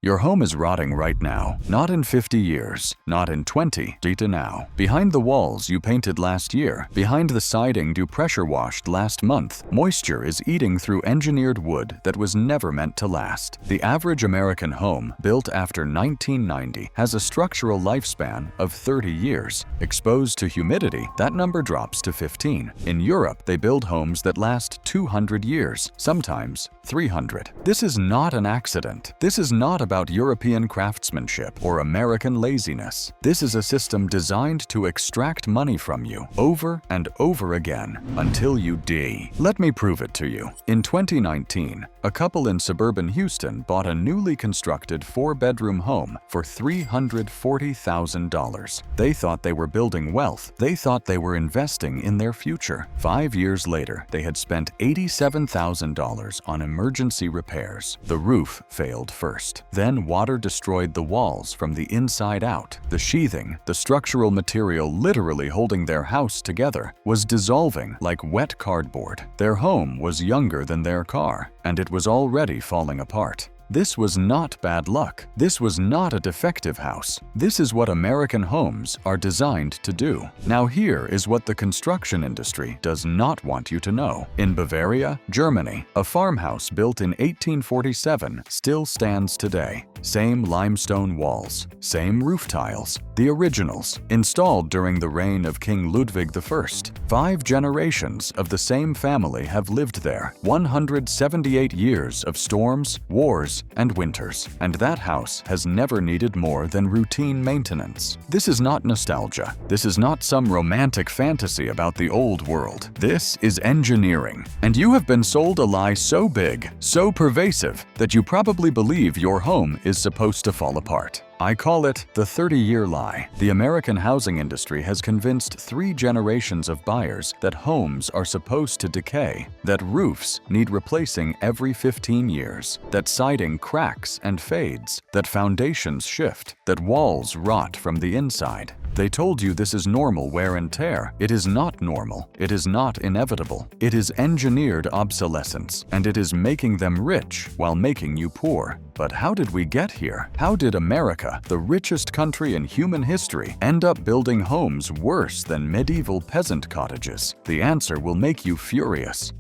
Your home is rotting right now, not in 50 years, not in 20, to now. Behind the walls you painted last year, behind the siding you pressure washed last month, moisture is eating through engineered wood that was never meant to last. The average American home, built after 1990, has a structural lifespan of 30 years. Exposed to humidity, that number drops to 15. In Europe, they build homes that last 200 years, sometimes 300. This is not an accident. This is not about European craftsmanship or American laziness. This is a system designed to extract money from you over and over again until you die. Let me prove it to you. In 2019, a couple in suburban Houston bought a newly constructed 4-bedroom home for $340,000. They thought they were building wealth. They thought they were investing in their future. 5 years later, they had spent $87,000 on emergency repairs. The roof failed first. Then water destroyed the walls from the inside out. The sheathing, the structural material literally holding their house together, was dissolving like wet cardboard. Their home was younger than their car, and it was already falling apart. This was not bad luck. This was not a defective house. This is what American homes are designed to do. Now here is what the construction industry does not want you to know. In Bavaria, Germany, a farmhouse built in 1847 still stands today. Same limestone walls, same roof tiles, the originals, installed during the reign of King Ludwig I. 5 generations of the same family have lived there. 178 years of storms, wars, and winters, and that house has never needed more than routine maintenance. This is not nostalgia. This is not some romantic fantasy about the old world. This is engineering. And you have been sold a lie so big, so pervasive, that you probably believe your home is supposed to fall apart. I call it the 30-year lie. The American housing industry has convinced 3 generations of buyers that homes are supposed to decay, that roofs need replacing every 15 years, that siding cracks and fades, that foundations shift, that walls rot from the inside. They told you this is normal wear and tear. It is not normal. It is not inevitable. It is engineered obsolescence, and it is making them rich while making you poor. But how did we get here? How did America, the richest country in human history, end up building homes worse than medieval peasant cottages? The answer will make you furious.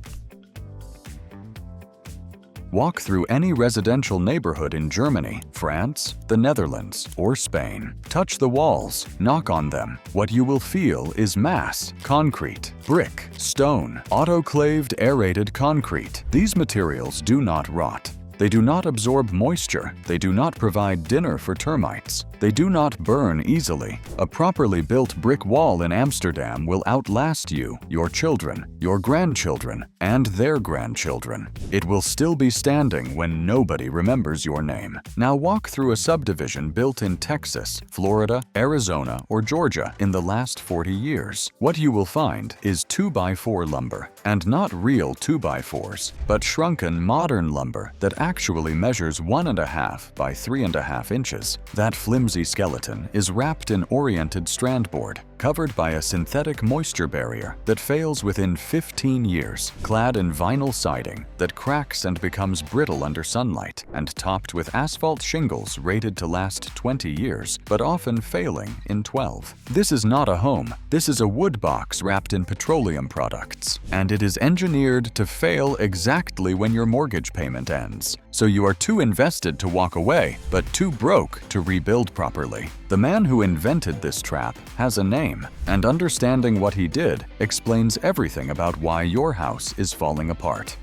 Walk through any residential neighborhood in Germany, France, the Netherlands, or Spain. Touch the walls, knock on them. What you will feel is mass, concrete, brick, stone, autoclaved aerated concrete. These materials do not rot. They do not absorb moisture. They do not provide dinner for termites. They do not burn easily. A properly built brick wall in Amsterdam will outlast you, your children, your grandchildren, and their grandchildren. It will still be standing when nobody remembers your name. Now walk through a subdivision built in Texas, Florida, Arizona, or Georgia in the last 40 years. What you will find is 2x4 lumber, and not real 2x4s, but shrunken modern lumber that actually measures 1.5 by 3.5 inches. That flimsy skeleton is wrapped in oriented strand board, covered by a synthetic moisture barrier that fails within 15 years, clad in vinyl siding that cracks and becomes brittle under sunlight, and topped with asphalt shingles rated to last 20 years, but often failing in 12. This is not a home. This is a wood box wrapped in petroleum products, and it is engineered to fail exactly when your mortgage payment ends. So you are too invested to walk away, but too broke to rebuild properly. The man who invented this trap has a name, and understanding what he did explains everything about why your house is falling apart.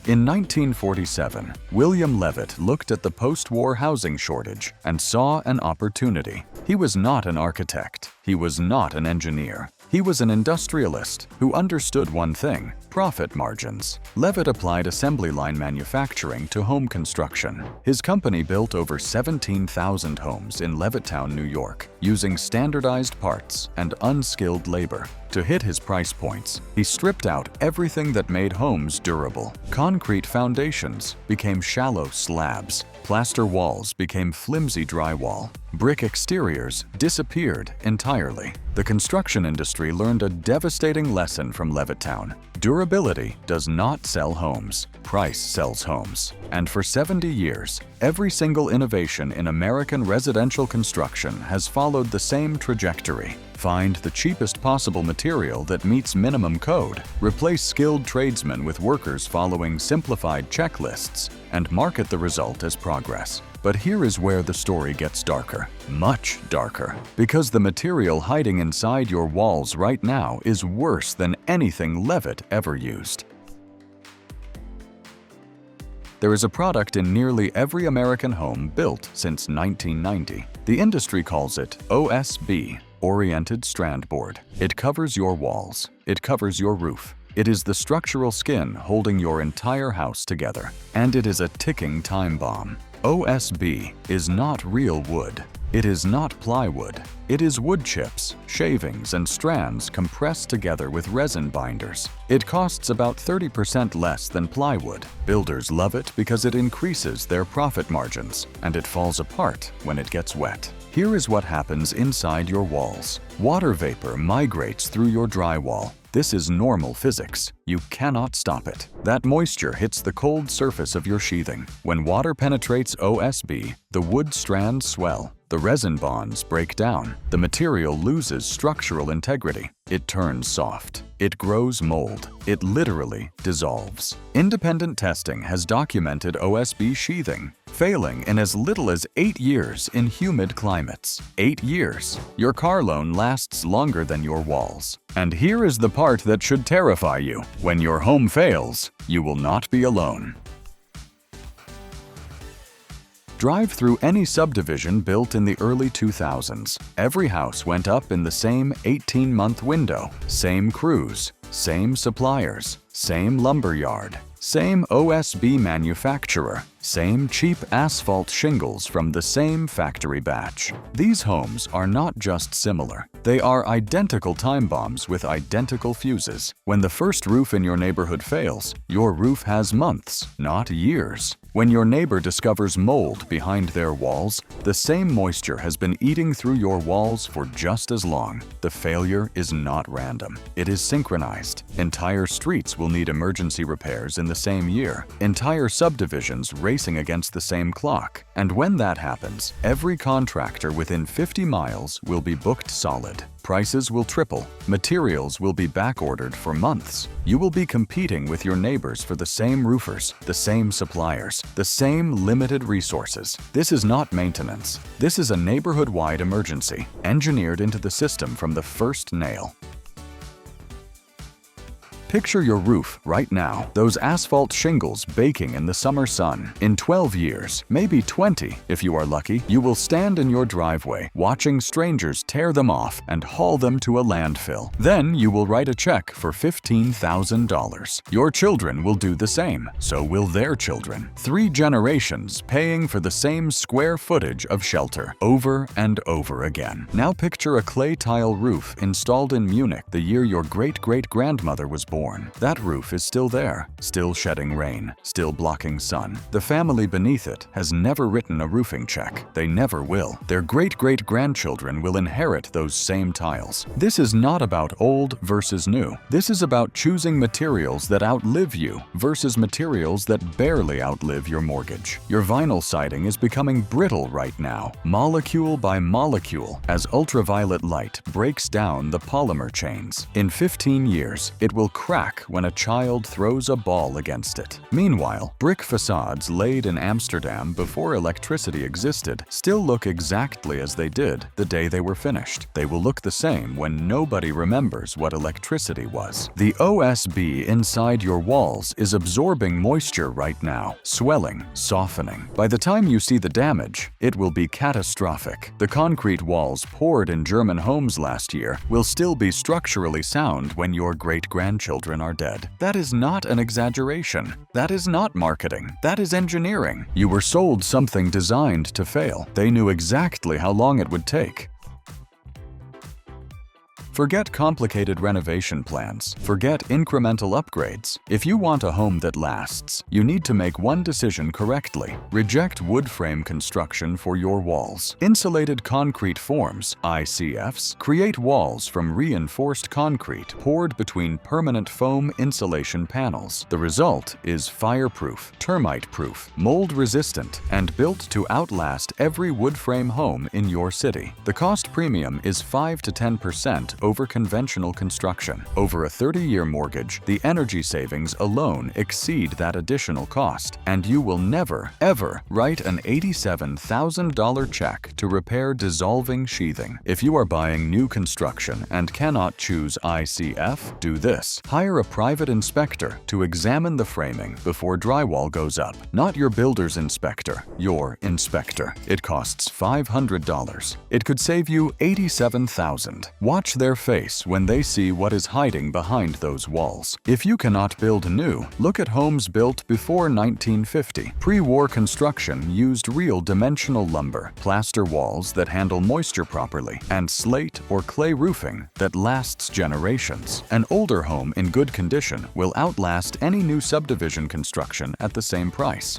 In 1947, William Levitt looked at the post-war housing shortage and saw an opportunity. He was not an architect. He was not an engineer. He was an industrialist who understood one thing: profit margins. Levitt applied assembly line manufacturing to home construction. His company built over 17,000 homes in Levittown, New York, using standardized parts and unskilled labor. To hit his price points, he stripped out everything that made homes durable. Concrete foundations became shallow slabs. Plaster walls became flimsy drywall. Brick exteriors disappeared entirely. The construction industry learned a devastating lesson from Levittown. Durability does not sell homes. Price sells homes. And for 70 years, every single innovation in American residential construction has followed the same trajectory. Find the cheapest possible material that meets minimum code, replace skilled tradesmen with workers following simplified checklists, and market the result as progress. But here is where the story gets darker, much darker, because the material hiding inside your walls right now is worse than anything Levitt ever used. There is a product in nearly every American home built since 1990. The industry calls it OSB, Oriented Strand Board. It covers your walls. It covers your roof. It is the structural skin holding your entire house together. And it is a ticking time bomb. OSB is not real wood. It is not plywood. It is wood chips, shavings, and strands compressed together with resin binders. It costs about 30% less than plywood. Builders love it because it increases their profit margins, and it falls apart when it gets wet. Here is what happens inside your walls. Water vapor migrates through your drywall. This is normal physics. You cannot stop it. That moisture hits the cold surface of your sheathing. When water penetrates OSB, the wood strands swell. The resin bonds break down. The material loses structural integrity. It turns soft. It grows mold. It literally dissolves. Independent testing has documented OSB sheathing failing in as little as 8 years in humid climates. 8 years. Your car loan lasts longer than your walls. And here is the part that should terrify you. When your home fails, you will not be alone. Drive through any subdivision built in the early 2000s. Every house went up in the same 18-month window. Same crews, same suppliers, same lumber yard, same OSB manufacturer, same cheap asphalt shingles from the same factory batch. These homes are not just similar. They are identical time bombs with identical fuses. When the first roof in your neighborhood fails, your roof has months, not years. When your neighbor discovers mold behind their walls, the same moisture has been eating through your walls for just as long. The failure is not random. It is synchronized. Entire streets will need emergency repairs in the same year. Entire subdivisions racing against the same clock. And when that happens, every contractor within 50 miles will be booked solid. Prices will triple. Materials will be back-ordered for months. You will be competing with your neighbors for the same roofers, the same suppliers, the same limited resources. This is not maintenance. This is a neighborhood-wide emergency, engineered into the system from the first nail. Picture your roof right now, those asphalt shingles baking in the summer sun. In 12 years, maybe 20 if you are lucky, you will stand in your driveway watching strangers tear them off and haul them to a landfill. Then you will write a check for $15,000. Your children will do the same, so will their children. 3 generations paying for the same square footage of shelter over and over again. Now picture a clay tile roof installed in Munich the year your great-great-grandmother was born. That roof is still there, still shedding rain, still blocking sun. The family beneath it has never written a roofing check. They never will. Their great-great-grandchildren will inherit those same tiles. This is not about old versus new. This is about choosing materials that outlive you versus materials that barely outlive your mortgage. Your vinyl siding is becoming brittle right now, molecule by molecule, as ultraviolet light breaks down the polymer chains. In 15 years, it will crack when a child throws a ball against it. Meanwhile, brick facades laid in Amsterdam before electricity existed still look exactly as they did the day they were finished. They will look the same when nobody remembers what electricity was. The OSB inside your walls is absorbing moisture right now, swelling, softening. By the time you see the damage, it will be catastrophic. The concrete walls poured in German homes last year will still be structurally sound when your great-grandchildren are dead. That is not an exaggeration. That is not marketing. That is engineering. You were sold something designed to fail. They knew exactly how long it would take. Forget complicated renovation plans. Forget incremental upgrades. If you want a home that lasts, you need to make one decision correctly. Reject wood frame construction for your walls. Insulated concrete forms, ICFs, create walls from reinforced concrete poured between permanent foam insulation panels. The result is fireproof, termite-proof, mold-resistant, and built to outlast every wood frame home in your city. The cost premium is 5 to 10% over conventional construction. Over a 30-year mortgage, the energy savings alone exceed that additional cost, and you will never, ever write an $87,000 check to repair dissolving sheathing. If you are buying new construction and cannot choose ICF, do this. Hire a private inspector to examine the framing before drywall goes up. Not your builder's inspector, your inspector. It costs $500. It could save you $87,000. Watch their face when they see what is hiding behind those walls. If you cannot build new, look at homes built before 1950. Pre-war construction used real dimensional lumber, plaster walls that handle moisture properly, and slate or clay roofing that lasts generations. An older home in good condition will outlast any new subdivision construction at the same price.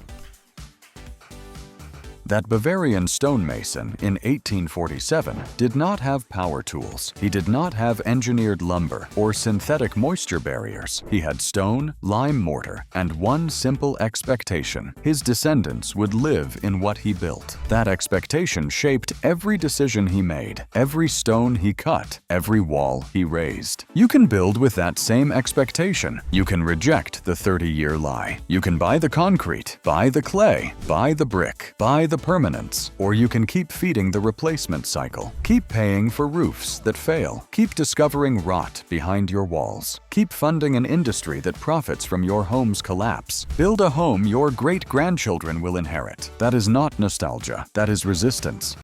That Bavarian stonemason in 1847 did not have power tools. He did not have engineered lumber or synthetic moisture barriers. He had stone, lime mortar, and one simple expectation: his descendants would live in what he built. That expectation shaped every decision he made, every stone he cut, every wall he raised. You can build with that same expectation. You can reject the 30-year lie. You can buy the concrete, buy the clay, buy the brick, buy the permanence, or you can keep feeding the replacement cycle. Keep paying for roofs that fail. Keep discovering rot behind your walls. Keep funding an industry that profits from your home's collapse. Build a home your great-grandchildren will inherit. That is not nostalgia. That is resistance.